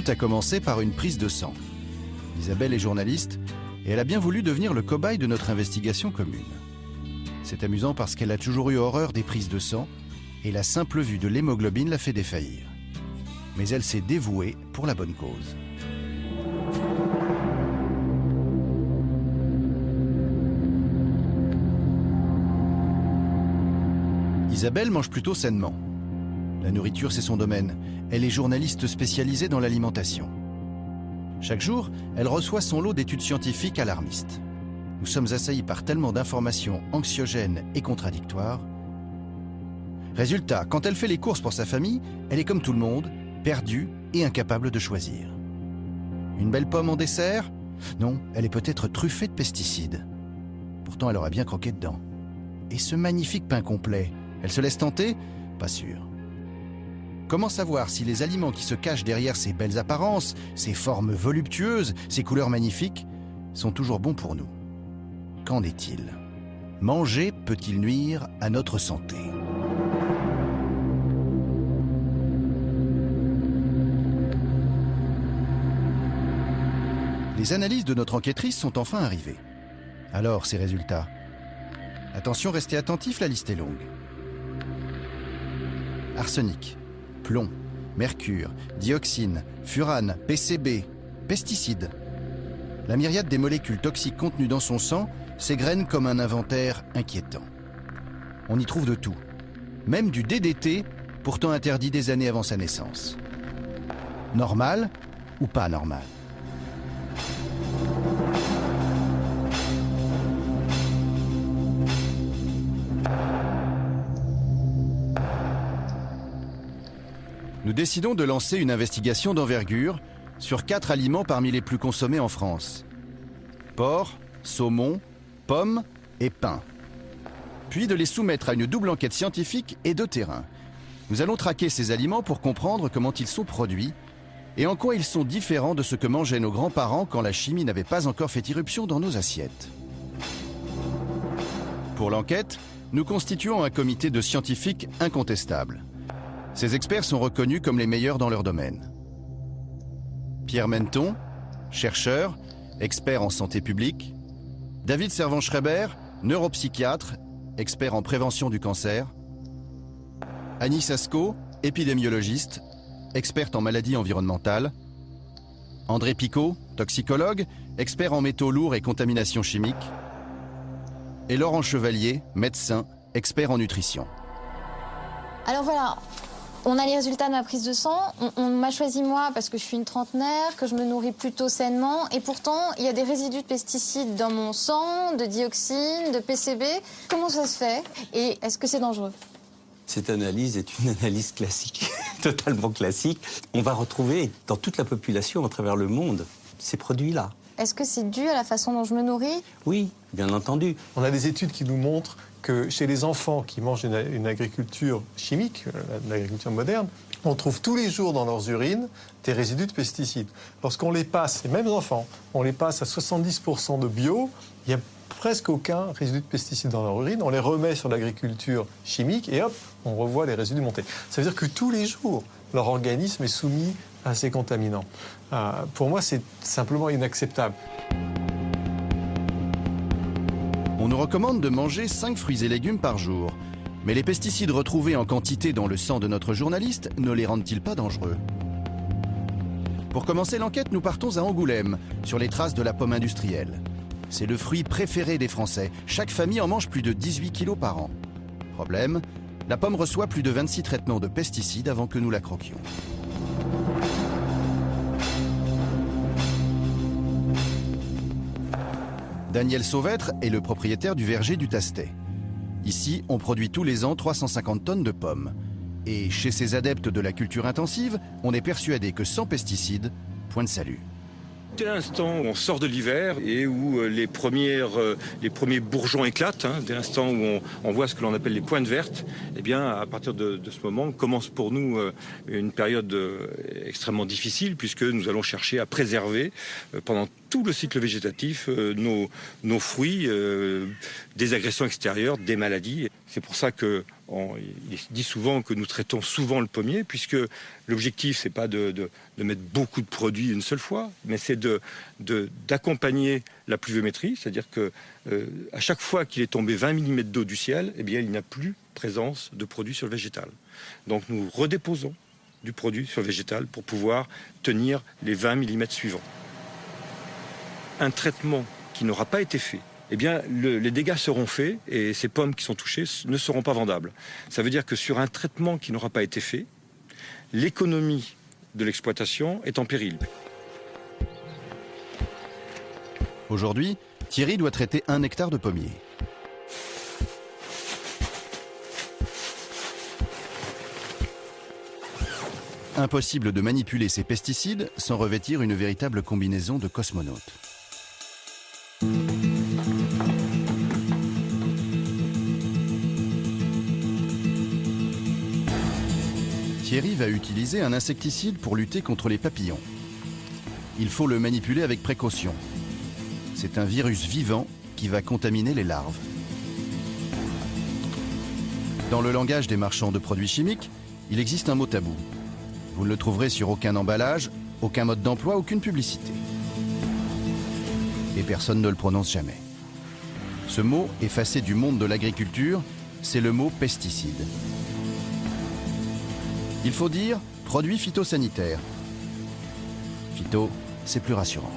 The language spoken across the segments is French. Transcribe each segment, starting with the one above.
a commencé par une prise de sang. Isabelle est journaliste et elle a bien voulu devenir le cobaye de notre investigation commune. C'est amusant parce qu'elle a toujours eu horreur des prises de sang et la simple vue de l'hémoglobine l'a fait défaillir. Mais elle s'est dévouée pour la bonne cause. Isabelle mange plutôt sainement. La nourriture, c'est son domaine. Elle est journaliste spécialisée dans l'alimentation. Chaque jour, elle reçoit son lot d'études scientifiques alarmistes. Nous sommes assaillis par tellement d'informations anxiogènes et contradictoires. Résultat, quand elle fait les courses pour sa famille, elle est comme tout le monde, perdue et incapable de choisir. Une belle pomme en dessert? Non, elle est peut-être truffée de pesticides. Pourtant, elle aurait bien croqué dedans. Et ce magnifique pain complet, elle se laisse tenter? Pas sûr. Comment savoir si les aliments qui se cachent derrière ces belles apparences, ces formes voluptueuses, ces couleurs magnifiques, sont toujours bons pour nous? Qu'en est-il? Manger peut-il nuire à notre santé? Les analyses de notre enquêtrice sont enfin arrivées. Alors, ces résultats? Attention, restez attentifs, la liste est longue. Arsenic, plomb, mercure, dioxine, furane, PCB, pesticides. La myriade des molécules toxiques contenues dans son sang s'égrène comme un inventaire inquiétant. On y trouve de tout, même du DDT, pourtant interdit des années avant sa naissance. Normal ou pas normal? Nous décidons de lancer une investigation d'envergure sur 4 aliments parmi les plus consommés en France. Porc, saumon, pommes et pain. Puis de les soumettre à une double enquête scientifique et de terrain. Nous allons traquer ces aliments pour comprendre comment ils sont produits et en quoi ils sont différents de ce que mangeaient nos grands-parents quand la chimie n'avait pas encore fait irruption dans nos assiettes. Pour l'enquête, nous constituons un comité de scientifiques incontestables. Ces experts sont reconnus comme les meilleurs dans leur domaine. Pierre Menton, chercheur, expert en santé publique. David Servan-Schreiber, neuropsychiatre, expert en prévention du cancer. Annie Sasko, épidémiologiste, experte en maladies environnementales. André Picot, toxicologue, expert en métaux lourds et contamination chimique. Et Laurent Chevalier, médecin, expert en nutrition. Alors voilà. On a les résultats de ma prise de sang. On m'a choisi moi parce que je suis une trentenaire, que je me nourris plutôt sainement. Et pourtant, il y a des résidus de pesticides dans mon sang, de dioxines, de PCB. Comment ça se fait? Et est-ce que c'est dangereux? Cette analyse est une analyse classique, totalement classique. On va retrouver dans toute la population à travers le monde ces produits-là. Est-ce que c'est dû à la façon dont je me nourris? Oui, bien entendu. On a des études qui nous montrent que chez les enfants qui mangent une agriculture chimique, l'agriculture moderne, on trouve tous les jours dans leurs urines des résidus de pesticides. Lorsqu'on les passe, les mêmes enfants, on les passe à 70% de bio, il n'y a presque aucun résidu de pesticides dans leur urine. On les remet sur l'agriculture chimique et hop, on revoit les résidus monter. Ça veut dire que tous les jours, leur organisme est soumis à ces contaminants. Pour moi, c'est simplement inacceptable. On nous recommande de manger 5 fruits et légumes par jour. Mais les pesticides retrouvés en quantité dans le sang de notre journaliste ne les rendent-ils pas dangereux? Pour commencer l'enquête, nous partons à Angoulême, sur les traces de la pomme industrielle. C'est le fruit préféré des Français. Chaque famille en mange plus de 18 kilos par an. Problème, la pomme reçoit plus de 26 traitements de pesticides avant que nous la croquions. Daniel Sauvêtre est le propriétaire du verger du Tastet. Ici, on produit tous les ans 350 tonnes de pommes. Et chez ces adeptes de la culture intensive, on est persuadé que sans pesticides, point de salut. Dès l'instant où on sort de l'hiver et où les premiers bourgeons éclatent, dès l'instant où on voit ce que l'on appelle les pointes vertes, eh bien, à partir de ce moment, commence pour nous une période extrêmement difficile puisque nous allons chercher à préserver pendant tout le cycle végétatif nos fruits des agressions extérieures, des maladies. C'est pour ça que il dit souvent que nous traitons souvent le pommier, puisque l'objectif, c'est pas de mettre beaucoup de produits une seule fois, mais c'est d'accompagner la pluviométrie, c'est-à-dire que à chaque fois qu'il est tombé 20 mm d'eau du ciel, eh bien, il n'y a plus présence de produits sur le végétal. Donc nous redéposons du produit sur le végétal pour pouvoir tenir les 20 mm suivants. Un traitement qui n'aura pas été fait, eh bien, les dégâts seront faits et ces pommes qui sont touchées ne seront pas vendables. Ça veut dire que sur un traitement qui n'aura pas été fait, l'économie de l'exploitation est en péril. Aujourd'hui, Thierry doit traiter 1 hectare de pommiers. Impossible de manipuler ces pesticides sans revêtir une véritable combinaison de cosmonautes. Thierry va utiliser un insecticide pour lutter contre les papillons. Il faut le manipuler avec précaution. C'est un virus vivant qui va contaminer les larves. Dans le langage des marchands de produits chimiques, il existe un mot tabou. Vous ne le trouverez sur aucun emballage, aucun mode d'emploi, aucune publicité. Et personne ne le prononce jamais. Ce mot, effacé du monde de l'agriculture, c'est le mot pesticide. Il faut dire produit phytosanitaire. Phyto, c'est plus rassurant.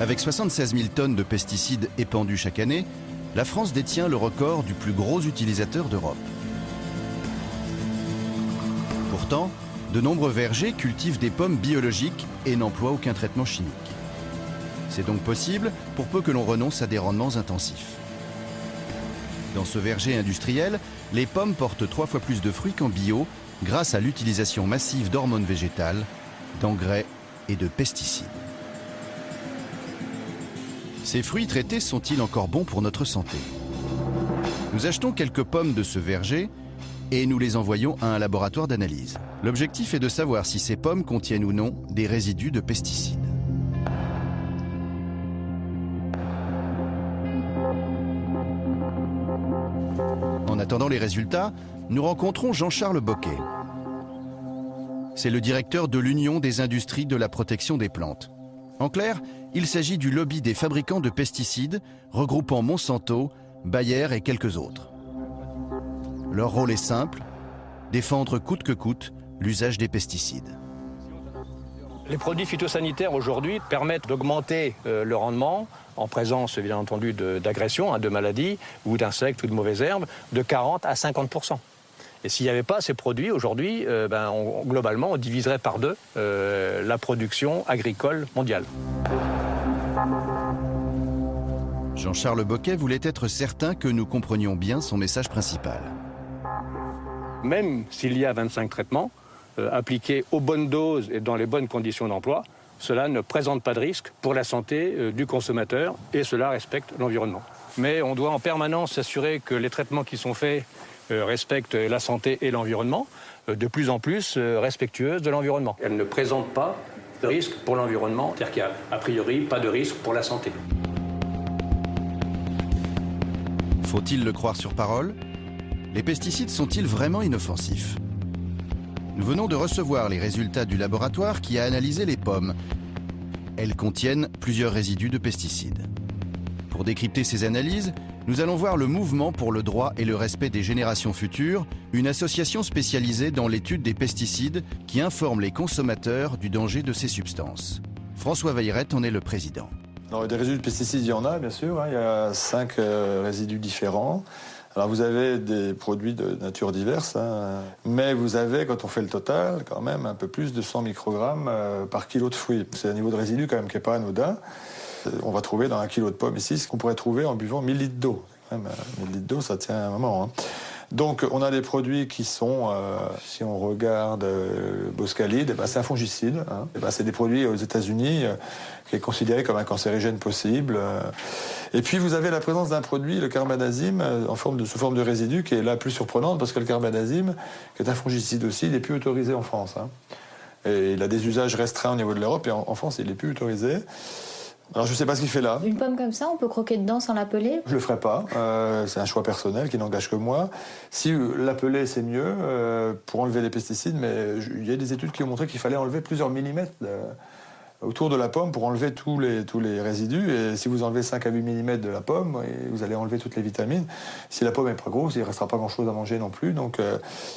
Avec 76 000 tonnes de pesticides épandus chaque année, la France détient le record du plus gros utilisateur d'Europe. Pourtant, de nombreux vergers cultivent des pommes biologiques et n'emploient aucun traitement chimique. C'est donc possible pour peu que l'on renonce à des rendements intensifs. Dans ce verger industriel, les pommes portent 3 fois plus de fruits qu'en bio grâce à l'utilisation massive d'hormones végétales, d'engrais et de pesticides. Ces fruits traités sont-ils encore bons pour notre santé? Nous achetons quelques pommes de ce verger et nous les envoyons à un laboratoire d'analyse. L'objectif est de savoir si ces pommes contiennent ou non des résidus de pesticides. En attendant les résultats, nous rencontrons Jean-Charles Boquet. C'est le directeur de l'Union des industries de la protection des plantes. En clair, il s'agit du lobby des fabricants de pesticides, regroupant Monsanto, Bayer et quelques autres. Leur rôle est simple, défendre coûte que coûte l'usage des pesticides. Les produits phytosanitaires aujourd'hui permettent d'augmenter le rendement, en présence bien entendu d'agressions, de maladies ou d'insectes ou de mauvaises herbes, de 40 à 50%. Et s'il n'y avait pas ces produits aujourd'hui, globalement on diviserait par 2 la production agricole mondiale. Jean-Charles Boquet voulait être certain que nous comprenions bien son message principal. Même s'il y a 25 traitements, appliqués aux bonnes doses et dans les bonnes conditions d'emploi, cela ne présente pas de risque pour la santé du consommateur et cela respecte l'environnement. Mais on doit en permanence s'assurer que les traitements qui sont faits respectent la santé et l'environnement, de plus en plus respectueuses de l'environnement. Elles ne présentent pas de risque pour l'environnement, c'est-à-dire qu'il n'y a a priori pas de risque pour la santé. Faut-il le croire sur parole? Les pesticides sont-ils vraiment inoffensifs? Nous venons de recevoir les résultats du laboratoire qui a analysé les pommes. Elles contiennent plusieurs résidus de pesticides. Pour décrypter ces analyses, nous allons voir le Mouvement pour le droit et le respect des générations futures, une association spécialisée dans l'étude des pesticides qui informe les consommateurs du danger de ces substances. François Veilleret en est le président. Alors, des résidus de pesticides, il y en a, bien sûr. Il y a 5 résidus différents. Alors, vous avez des produits de nature diverse, mais vous avez, quand on fait le total, quand même un peu plus de 100 microgrammes par kilo de fruits. C'est un niveau de résidu quand même qui n'est pas anodin. On va trouver dans 1 kilo de pommes ici ce qu'on pourrait trouver en buvant 1000 litres d'eau. 1000 litres d'eau, ça tient un moment. Donc, on a des produits qui sont, si on regarde Boscalide, c'est un fongicide. C'est des produits aux États-Unis qui est considéré comme un cancérigène possible. Et puis, vous avez la présence d'un produit, le carbendazime, sous forme de résidu, qui est la plus surprenante, parce que le carbendazime, qui est un fongicide aussi, il n'est plus autorisé en France. Et il a des usages restreints au niveau de l'Europe, et en France, il n'est plus autorisé. Alors je ne sais pas ce qu'il fait là. Une pomme comme ça, on peut croquer dedans sans la peler? Je le ferai pas. C'est un choix personnel qui n'engage que moi. Si la peler, c'est mieux pour enlever les pesticides, mais il y a des études qui ont montré qu'il fallait enlever plusieurs millimètres autour de la pomme pour enlever tous les résidus. Et si vous enlevez 5 à 8 mm de la pomme, vous allez enlever toutes les vitamines. Si la pomme est pas grosse, il ne restera pas grand-chose à manger non plus. Donc,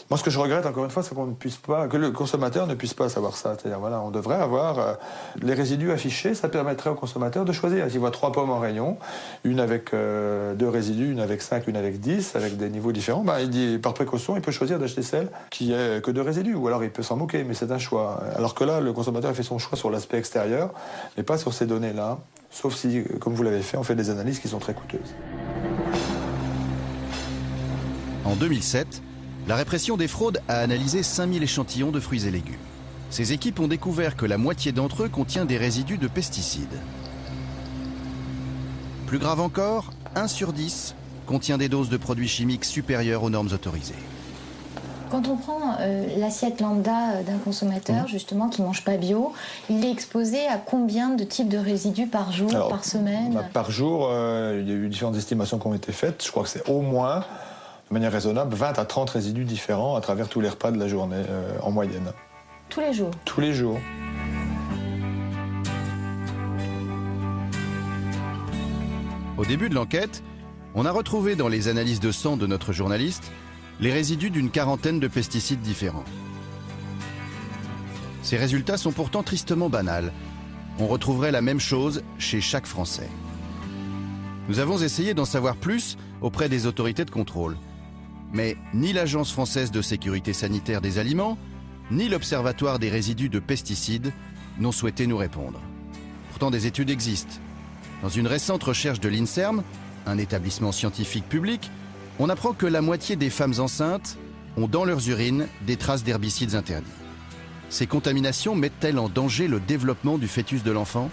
moi, ce que je regrette, encore une fois, c'est que le consommateur ne puisse pas savoir ça. C'est-à-dire, voilà, on devrait avoir les résidus affichés. Ça permettrait au consommateur de choisir. S'il voit 3 pommes en rayon, une avec 2 résidus, une avec 5, une avec 10, avec des niveaux différents, il dit, par précaution, il peut choisir d'acheter celle qui est que 2 résidus. Ou alors, il peut s'en moquer, mais c'est un choix. Alors que là, le consommateur a fait son choix sur l'aspect extérieur, mais pas sur ces données-là, sauf si, comme vous l'avez fait, on fait des analyses qui sont très coûteuses. En 2007, la répression des fraudes a analysé 5000 échantillons de fruits et légumes. Ces équipes ont découvert que la moitié d'entre eux contient des résidus de pesticides. Plus grave encore, 1 sur 10 contient des doses de produits chimiques supérieures aux normes autorisées. Quand on prend l'assiette lambda d'un consommateur, justement, qui ne mange pas bio, il est exposé à combien de types de résidus par jour, par semaine? Par jour, il y a eu différentes estimations qui ont été faites. Je crois que c'est au moins, de manière raisonnable, 20 à 30 résidus différents à travers tous les repas de la journée, en moyenne. Tous les jours? Tous les jours. Au début de l'enquête, on a retrouvé dans les analyses de sang de notre journaliste les résidus d'une quarantaine de pesticides différents. Ces résultats sont pourtant tristement banals. On retrouverait la même chose chez chaque Français. Nous avons essayé d'en savoir plus auprès des autorités de contrôle. Mais ni l'Agence française de sécurité sanitaire des aliments, ni l'Observatoire des résidus de pesticides n'ont souhaité nous répondre. Pourtant, des études existent. Dans une récente recherche de l'INSERM, un établissement scientifique public, on apprend que la moitié des femmes enceintes ont dans leurs urines des traces d'herbicides interdits. Ces contaminations mettent-elles en danger le développement du fœtus de l'enfant?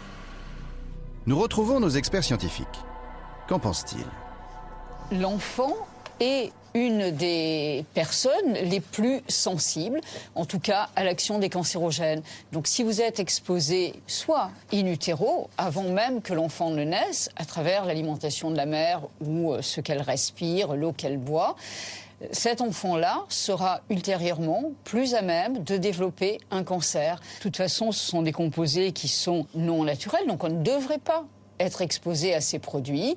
Nous retrouvons nos experts scientifiques. Qu'en pensent-ils? L'enfant est une des personnes les plus sensibles, en tout cas à l'action des cancérogènes. Donc si vous êtes exposé soit in utero, avant même que l'enfant ne naisse, à travers l'alimentation de la mère ou ce qu'elle respire, l'eau qu'elle boit, cet enfant-là sera ultérieurement plus à même de développer un cancer. De toute façon, ce sont des composés qui sont non naturels, donc on ne devrait pas être exposé à ces produits.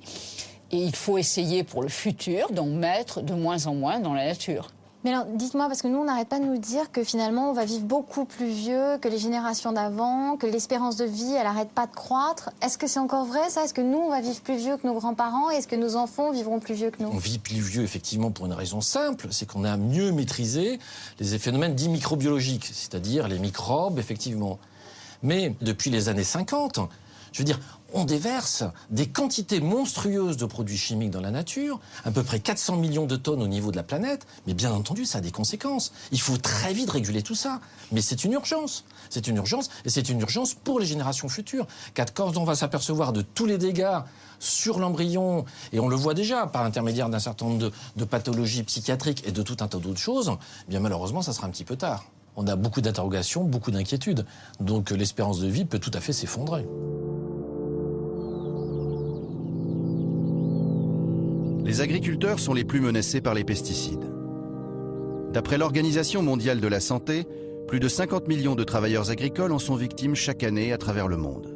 Et il faut essayer pour le futur d'en mettre de moins en moins dans la nature. Mais alors, dites-moi, parce que nous, on n'arrête pas de nous dire que finalement, on va vivre beaucoup plus vieux que les générations d'avant, que l'espérance de vie, elle n'arrête pas de croître. Est-ce que c'est encore vrai, ça? Est-ce que nous, on va vivre plus vieux que nos grands-parents? Et est-ce que nos enfants vivront plus vieux que nous? On vit plus vieux, effectivement, pour une raison simple, c'est qu'on a mieux maîtrisé les phénomènes dits microbiologiques, c'est-à-dire les microbes, effectivement. Mais depuis les années 50, je veux dire, on déverse des quantités monstrueuses de produits chimiques dans la nature, à peu près 400 millions de tonnes au niveau de la planète, mais bien entendu, ça a des conséquences. Il faut très vite réguler tout ça. Mais c'est une urgence. C'est une urgence, et c'est une urgence pour les générations futures. Car quand on va s'apercevoir de tous les dégâts sur l'embryon, et on le voit déjà par l'intermédiaire d'un certain nombre de pathologies psychiatriques et de tout un tas d'autres choses, eh bien malheureusement, ça sera un petit peu tard. On a beaucoup d'interrogations, beaucoup d'inquiétudes. Donc l'espérance de vie peut tout à fait s'effondrer. Les agriculteurs sont les plus menacés par les pesticides. D'après l'Organisation mondiale de la santé, plus de 50 millions de travailleurs agricoles en sont victimes chaque année à travers le monde.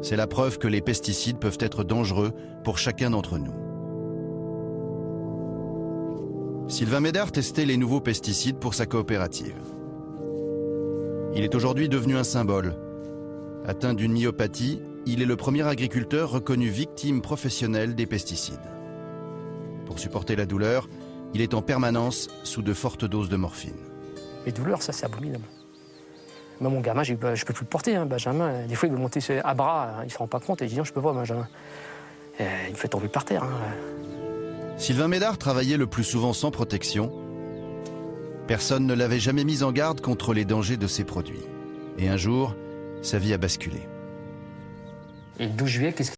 C'est la preuve que les pesticides peuvent être dangereux pour chacun d'entre nous. Sylvain Médard testait les nouveaux pesticides pour sa coopérative. Il est aujourd'hui devenu un symbole. Atteint d'une myopathie, il est le premier agriculteur reconnu victime professionnelle des pesticides. Pour supporter la douleur, il est en permanence sous de fortes doses de morphine. Les douleurs, ça c'est abominable. Moi, mon gamin, je peux plus le porter, hein, Benjamin. Des fois, il veut monter à bras, il se rend pas compte et il dit non, je peux pas, Benjamin. Et il me fait tomber par terre. Hein. Sylvain Médard travaillait le plus souvent sans protection. Personne ne l'avait jamais mis en garde contre les dangers de ces produits. Et un jour, sa vie a basculé. Et le 12 juillet, qu'est-ce